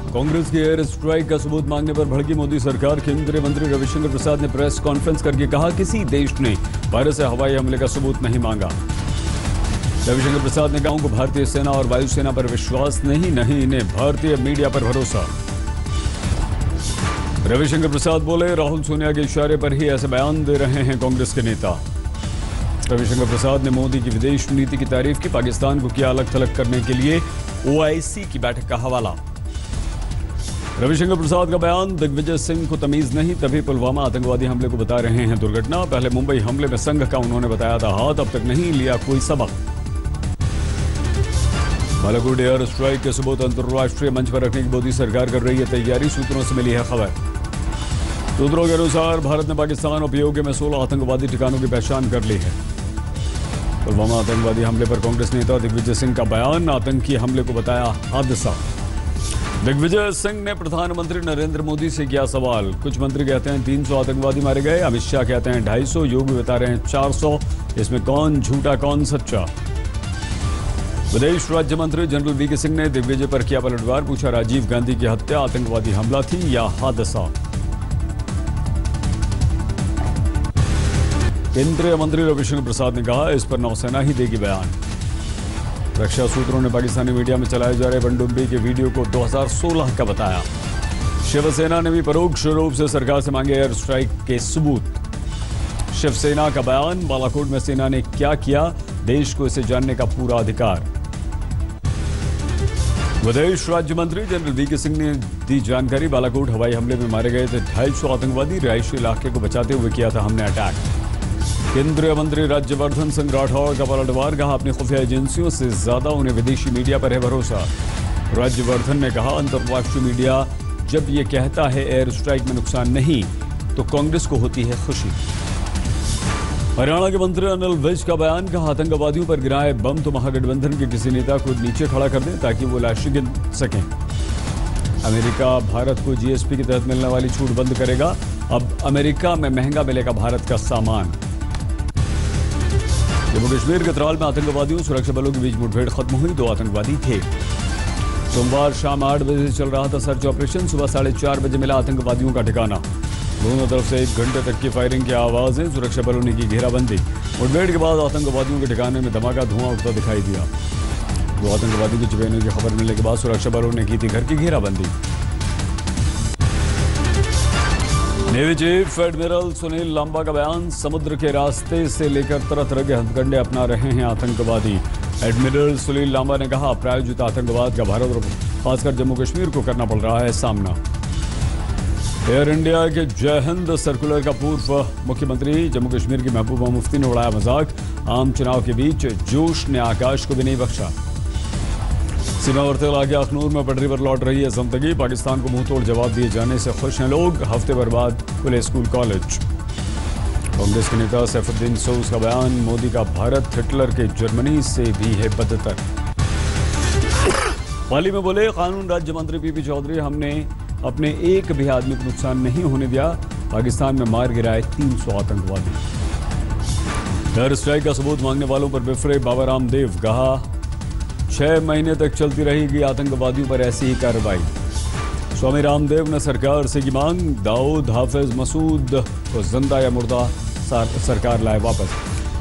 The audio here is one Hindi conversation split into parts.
कांग्रेस की एयर स्ट्राइक का सबूत मांगने पर भड़की मोदी सरकार। केंद्रीय मंत्री रविशंकर प्रसाद ने प्रेस कॉन्फ्रेंस करके कहा, किसी देश ने भारत से हवाई हमले का सबूत नहीं मांगा। रविशंकर प्रसाद ने कहा, को भारतीय सेना और वायुसेना पर विश्वास नहीं, इन्हें भारतीय मीडिया पर भरोसा। रविशंकर प्रसाद बोले, राहुल सोनिया के इशारे पर ही ऐसे बयान दे रहे हैं कांग्रेस के नेता। रविशंकर प्रसाद ने मोदी की विदेश नीति की तारीफ की। पाकिस्तान को किया अलग थलग करने के लिए OIC की बैठक का हवाला। रविशंकर प्रसाद का बयान, दिग्विजय सिंह को तमीज नहीं, तभी पुलवामा आतंकवादी हमले को बता रहे हैं दुर्घटना। पहले मुंबई हमले में संघ का उन्होंने बताया था हाथ, अब तक नहीं लिया कोई सबक। बालाकोट एयर स्ट्राइक के सबूत अंतर्राष्ट्रीय मंच पर रखने की मोदी सरकार कर रही है तैयारी, सूत्रों से मिली है खबर। सूत्रों के अनुसार भारत ने पाकिस्तान और POK में 16 आतंकवादी ठिकानों की पहचान कर ली है। पुलवामा आतंकवादी हमले पर कांग्रेस नेता दिग्विजय सिंह का बयान, आतंकी हमले को बताया हादसा। दिग्विजय सिंह ने प्रधानमंत्री नरेंद्र मोदी से किया सवाल। कुछ मंत्री कहते हैं 300 आतंकवादी मारे गए, अमित शाह कहते हैं 250, योगी बता रहे हैं 400। इसमें कौन झूठा कौन सच्चा? विदेश राज्य मंत्री जनरल VK सिंह ने दिग्विजय पर किया पलटवार, पूछा, राजीव गांधी की हत्या आतंकवादी हमला थी या हादसा? केंद्रीय मंत्री रविशंकर प्रसाद ने कहा, इस पर नौसेना ही देगी बयान। रक्षा सूत्रों ने पाकिस्तानी मीडिया में चलाए जा रहे पनडुब्बी के वीडियो को 2016 का बताया। शिवसेना ने भी परोक्ष रूप से सरकार से मांगे एयर स्ट्राइक के सबूत। शिवसेना का बयान, बालाकोट में सेना ने क्या किया, देश को इसे जानने का पूरा अधिकार। विदेश राज्य मंत्री जनरल VK सिंह ने दी जानकारी, बालाकोट हवाई हमले में मारे गए थे 250 आतंकवादी, रिहायशी इलाके को बचाते हुए किया था हमने अटैक। केंद्रीय मंत्री राज्यवर्धन सिंह राठौड़ का पलटवार, कहा, अपनी खुफिया एजेंसियों से ज्यादा उन्हें विदेशी मीडिया पर है भरोसा। राज्यवर्धन ने कहा, अंतर्राष्ट्रीय मीडिया जब ये कहता है एयर स्ट्राइक में नुकसान नहीं, तो कांग्रेस को होती है खुशी। हरियाणा के मंत्री अनिल विज का बयान, कहा, आतंकवादियों पर गिराए बम तो महागठबंधन के किसी नेता को नीचे खड़ा कर दें ताकि वो लाशें गिन सकें। अमेरिका भारत को GSP के तहत मिलने वाली छूट बंद करेगा। अब अमेरिका में महंगा मिलेगा भारत का सामान। जम्मू कश्मीर के त्राल में आतंकवादियों सुरक्षा बलों के बीच मुठभेड़ खत्म हुई, 2 आतंकवादी थे। सोमवार शाम 8 बजे चल रहा था सर्च ऑपरेशन, सुबह 4:30 बजे मिला आतंकवादियों का ठिकाना। दोनों तरफ से 1 घंटे तक की फायरिंग की आवाजें, सुरक्षा बलों ने की घेराबंदी। मुठभेड़ के बाद आतंकवादियों के ठिकाने में धमाका, धुआं उठता दिखाई दिया। 2 आतंकवादियों के छुपने की खबर मिलने के बाद सुरक्षा बलों ने की थी घर की घेराबंदी। Navy chief admiral Sunil Lamba का बयान, समुद्र के रास्ते से लेकर तरह तरह के हथकंडे अपना रहे हैं आतंकवादी। एडमिरल सुनील लांबा ने कहा, प्रायोजित आतंकवाद का भारत और खासकर जम्मू कश्मीर को करना पड़ रहा है सामना। एयर इंडिया के जय हिंद सर्कुलर का पूर्व मुख्यमंत्री जम्मू कश्मीर की महबूबा मुफ्ती ने उड़ाया मजाक। आम चुनाव के बीच जोश ने आकाश को भी नहीं बख्शा। सीमावर्ती इलाके अखनूर में पटरी पर लौट रही है जिंदगी, पाकिस्तान को मुंहतोड़ जवाब दिए जाने से खुश हैं लोग। हफ्ते भर बाद खुले स्कूल कॉलेज। कांग्रेस के नेता सैफुद्दीन सोज का बयान, मोदी का भारत हिटलर के जर्मनी से भी है बदतर। हाल ही में बोले, कानून राज्य मंत्री PP चौधरी, हमने अपने एक भी आदमी को नुकसान नहीं होने दिया, पाकिस्तान में मार गिराए 300 आतंकवादी। एयर स्ट्राइक का सबूत मांगने वालों पर बिफरे बाबा रामदेव, कहा 6 महीने तक चलती रहेगी आतंकवादियों पर ऐसी ही कार्रवाई। स्वामी रामदेव ने सरकार से की मांग, दाऊद हाफिज मसूद को जिंदा या मुर्दा सरकार लाए वापस।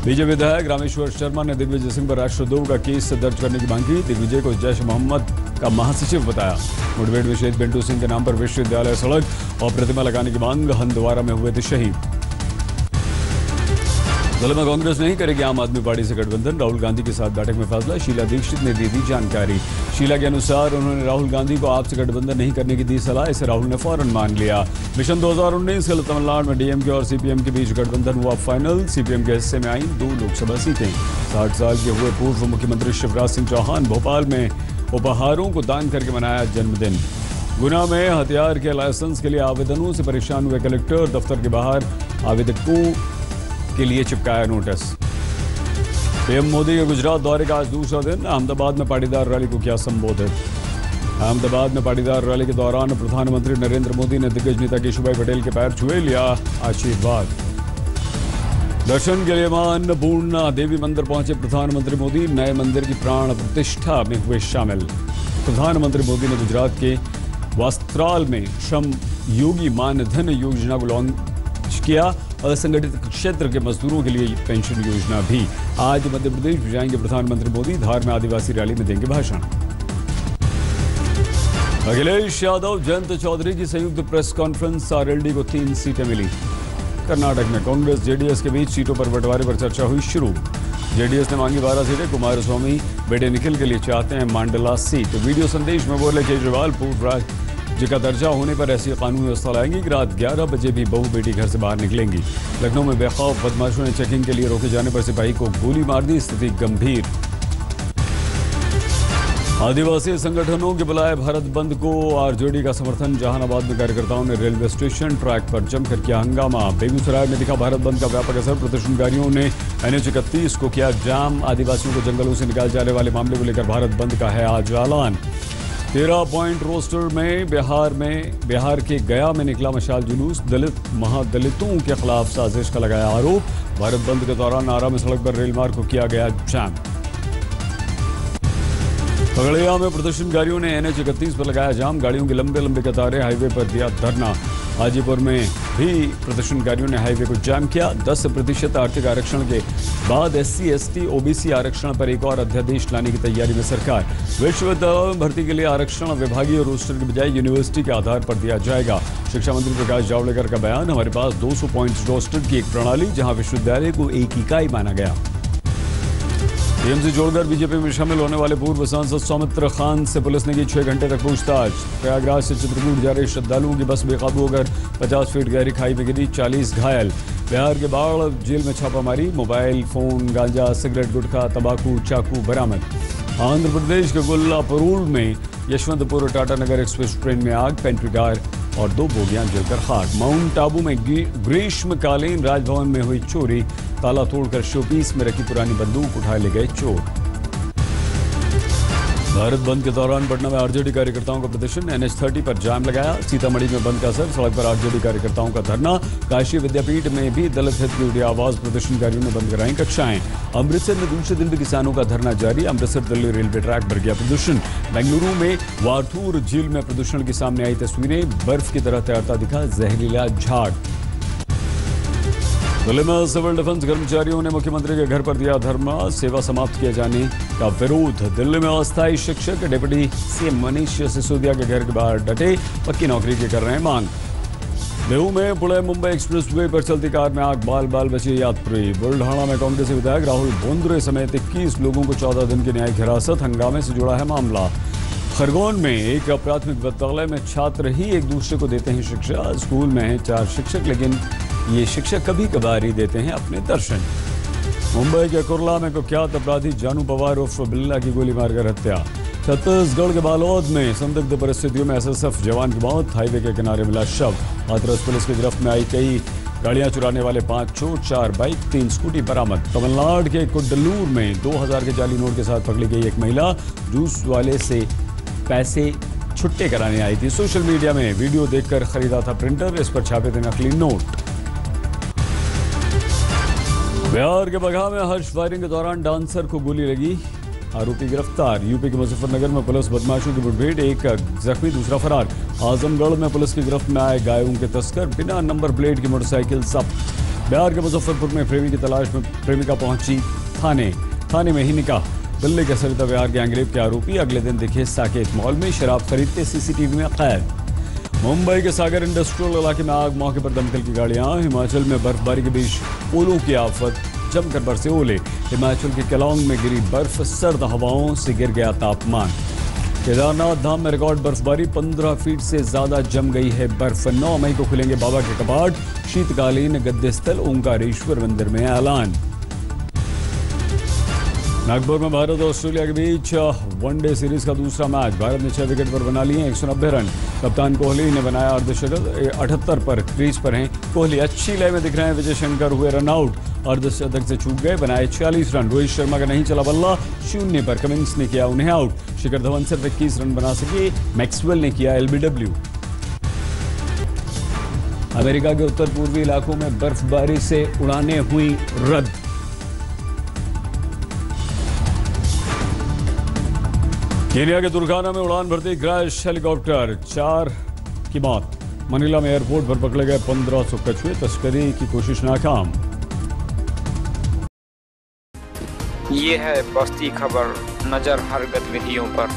बीजेपी विधायक रामेश्वर शर्मा ने दिग्विजय सिंह पर राष्ट्रद्रोह का केस दर्ज करने की मांग की। दिग्विजय को जैश मोहम्मद का महासचिव बताया। मुठभेड़ में शहीद पिंटू सिंह के नाम पर विश्वविद्यालय सड़क और प्रतिमा लगाने की मांग, हंदवाड़ा में हुए थे शहीद। जिले में कांग्रेस नहीं करेगी आम आदमी पार्टी से गठबंधन, राहुल गांधी के साथ बैठक में फैसला। शीला दीक्षित ने दी जानकारी। शीला के अनुसार उन्होंने राहुल गांधी को आपसे गठबंधन नहीं करने की दी सलाह, इसे राहुल ने फौरन मान लिया। मिशन 2019 के तमिलनाडु में DMK और CPM के बीच गठबंधन हुआ फाइनल। CPM के हिस्से में आई 2 लोकसभा सीटें। 60 साल के हुए पूर्व मुख्यमंत्री शिवराज सिंह चौहान भोपाल में उपहारों को दान करके मनाया जन्मदिन। गुना में हथियार के लाइसेंस के लिए आवेदनों से परेशान हुए कलेक्टर, दफ्तर के बाहर आवेदकों के लिए चिपकाया नोटिस। PM मोदी के गुजरात दौरे का आज दूसरा दिन। अहमदाबाद में पाटीदार रैली को किया संबोधित। अहमदाबाद में पाटीदार रैली के दौरान प्रधानमंत्री नरेंद्र मोदी ने दिग्गज नेता केशुभाई पटेल के पैर छुए, लिया आशीर्वाद। दर्शन के लिए मां अन्नपूर्णा देवी मंदिर पहुंचे प्रधानमंत्री मोदी, नए मंदिर की प्राण प्रतिष्ठा में हुए शामिल। प्रधानमंत्री मोदी ने गुजरात के वस्त्राल में श्रम योगी मानधन योजना को लॉन्च किया। असंगठित क्षेत्र के मजदूरों के लिए पेंशन योजना भी। आज मध्य प्रदेश भी जाएंगे प्रधानमंत्री मोदी। धार में आदिवासी रैली में देंगे भाषण। अखिलेश यादव जयंत चौधरी की संयुक्त प्रेस कॉन्फ्रेंस। आरएलडी को 3 सीटें मिली। कर्नाटक में कांग्रेस जेडीएस के बीच सीटों पर बंटवारे पर चर्चा हुई शुरू। जेडीएस ने मांगी 12 सीटें। कुमारस्वामी बेटे निखिल के लिए चाहते हैं मांडला सीट। वीडियो संदेश में बोले केजरीवाल पूर्व राज्य का दर्जा होने पर ऐसी कानूनी व्यवस्था लाएंगी कि रात 11 बजे भी बहू बेटी घर से बाहर निकलेंगी। लखनऊ में बेखौफ बदमाशों ने चेकिंग के लिए रोके जाने पर सिपाही को गोली मार दी। स्थिति गंभीर। आदिवासी संगठनों के बुलाए भारत बंद को आरजेडी का समर्थन। जहानाबाद में कार्यकर्ताओं ने रेलवे स्टेशन ट्रैक पर जमकर किया हंगामा। बेगूसराय में दिखा भारत बंद का व्यापक असर। प्रदर्शनकारियों ने NH 31 को किया जाम। आदिवासियों को जंगलों से निकाले जाने वाले मामले को लेकर भारत बंद का है आज ऐलान। 13 पॉइंट रोस्टर में बिहार के गया में निकला मशाल जुलूस। दलित महादलितों के खिलाफ साजिश का लगाया आरोप। भारत बंद के दौरान आरा में सड़क पर रेल मार्ग को किया गया जाम। खगड़िया में प्रदर्शनकारियों ने NH 31 पर लगाया जाम। गाड़ियों की लंबे कतारें। हाईवे पर दिया धरना। हाजीपुर में भी प्रदर्शनकारियों ने हाईवे को जाम किया। 10% आर्थिक आरक्षण के बाद SC ST OBC आरक्षण पर एक और अध्यादेश लाने की तैयारी में सरकार। विश्वविद्यालय में भर्ती के लिए आरक्षण विभागीय रोस्टर के बजाय यूनिवर्सिटी के आधार पर दिया जाएगा। शिक्षा मंत्री प्रकाश जावड़ेकर का बयान। हमारे पास 200 पॉइंट रोस्टर की एक प्रणाली, जहां विश्वविद्यालय को एक इकाई माना गया। टीएमसी जोड़कर बीजेपी में शामिल होने वाले पूर्व सांसद सौमित्र खान से पुलिस ने की 6 घंटे तक पूछताछ। प्रयागराज से चित्रकूट जा रहे श्रद्धालुओं की बस बेकाबू होकर 50 फीट गहरी खाई में गिरी। 40 घायल। बिहार के बाढ़ जेल में छापामारी। मोबाइल फोन, गांजा, सिगरेट, गुटखा, तंबाकू, चाकू बरामद। आंध्र प्रदेश के गोल्लापुरुल में यशवंतपुर टाटानगर एक्सप्रेस ट्रेन में आग। पेंट्री कार और 2 बोगियां जलकर खाक। माउंट आबू में ग्रीष्मकालीन राजभवन में हुई चोरी। ताला तोड़कर शोपीस में रखी पुरानी बंदूक उठा ले गए चोर। भारत बंद के दौरान पटना में आरजेडी कार्यकर्ताओं का प्रदर्शन। NH 30 पर जाम लगाया। सीतामढ़ी में बंद का असर। सड़क पर आरजेडी कार्यकर्ताओं का धरना। काशी विद्यापीठ में भी दलित हित की उठी आवाज। प्रदर्शनकारियों ने बंद कराई कक्षाएं। अमृतसर में दूसरे दिन भी किसानों का धरना जारी। अमृतसर दिल्ली रेलवे ट्रैक पर गया प्रदर्शन। बेंगलुरु में वार्थूर झील में प्रदूषण की सामने आई तस्वीरें। बर्फ की तरह तैरता दिखा जहरीला झाग। दिल्ली में सिविल डिफेंस कर्मचारियों ने मुख्यमंत्री के घर पर दिया धरना। सेवा समाप्त किए जाने का विरोध। दिल्ली में अस्थायी शिक्षक डिप्टी CM मनीष सिसोदिया के घर के बाहर डटे। पक्की नौकरी की कर रहे हैं मांग। लेहू में पुणे मुंबई एक्सप्रेस वे पर चलती कार में आग। बाल बचे यात्री। बुल्ढाना में कांग्रेस विधायक राहुल बोंद्रे समेत 21 लोगों को 14 दिन की न्यायिक हिरासत। हंगामे से जुड़ा है मामला। खरगोन में एक प्राथमिक विद्यालय में छात्र ही एक दूसरे को देते हैं शिक्षा। स्कूल में हैं 4 शिक्षक, लेकिन ये शिक्षक कभी कभार ही देते हैं अपने दर्शन। मुंबई के कुर्ला में कुख्यात अपराधी जानू पवार उर्फ बिल्ला की गोली मारकर हत्या। छत्तीसगढ़ के बालोद में संदिग्ध परिस्थितियों में SSF जवान की मौत। हाईवे के किनारे मिला शव। हाथरस पुलिस की गिरफ्त में आई कई गाड़ियां चुराने वाले 5 चोर, 4 बाइक, 3 स्कूटी बरामद। तमिलनाडु के कुड्डलूर में 2000 के जाली नोट के साथ पकड़ी गई एक महिला। जूस वाले से पैसे छुट्टे कराने आई थी। सोशल मीडिया में वीडियो देखकर खरीदा था प्रिंटर। इस पर छापे थे नकली नोट। बिहार के बगहा में हर्ष फायरिंग के दौरान डांसर को गोली लगी। आरोपी गिरफ्तार। यूपी के मुजफ्फरनगर में पुलिस बदमाशों की मुठभेड़। एक जख्मी, दूसरा फरार। आजमगढ़ में पुलिस की गिरफ्त में आए गायों के तस्कर। बिना नंबर प्लेट की मोटरसाइकिल जब्त। बिहार के मुजफ्फरपुर में प्रेमी की तलाश में प्रेमिका पहुंची थाने में ही निकाह। दिल्ली के सरिता विहार गैंगरेप के आरोपी अगले दिन दिखे साकेत मॉल में शराब खरीदते CCTV में कैद। मुंबई के सागर इंडस्ट्रियल इलाके में आग। मौके पर दमकल की गाड़ियां। हिमाचल में बर्फबारी के बीच ओलों की आफत। जमकर बरसे ओले। हिमाचल के केलांग में गिरी बर्फ। सर्द हवाओं से गिर गया तापमान। केदारनाथ धाम में रिकॉर्ड बर्फबारी। 15 फीट से ज्यादा जम गई है बर्फ। 9 मई को खुलेंगे बाबा के कपाट। शीतकालीन गद्दे स्थल ओंकारेश्वर मंदिर में ऐलान। नागपुर में भारत और ऑस्ट्रेलिया के बीच वनडे सीरीज का दूसरा मैच। भारत ने 6 विकेट पर बना लिए 190 रन। कप्तान कोहली ने बनाया अर्धशतक। 78 पर क्रीज पर हैं कोहली। अच्छी लय में दिख रहे हैं। विजय शंकर हुए रन आउट। अर्धशतक से चूक गए। बनाए 46 रन। रोहित शर्मा का नहीं चला बल्ला। 0 पर कमिंस ने किया उन्हें आउट। शिखर धवन सिर्फ 21 रन बना सके। मैक्सवेल ने किया LBW। अमेरिका के उत्तर पूर्वी इलाकों में बर्फबारी से उड़ानें हुई रद्द। केनिया के तुर्काना में उड़ान भरते क्रैश हेलीकॉप्टर, 4 की मौत। मनीला में एयरपोर्ट पर पकड़े गए 1500 कछुए, तस्करी की कोशिश नाकाम। ये है बस्ती खबर, नजर हर गतिविधियों पर।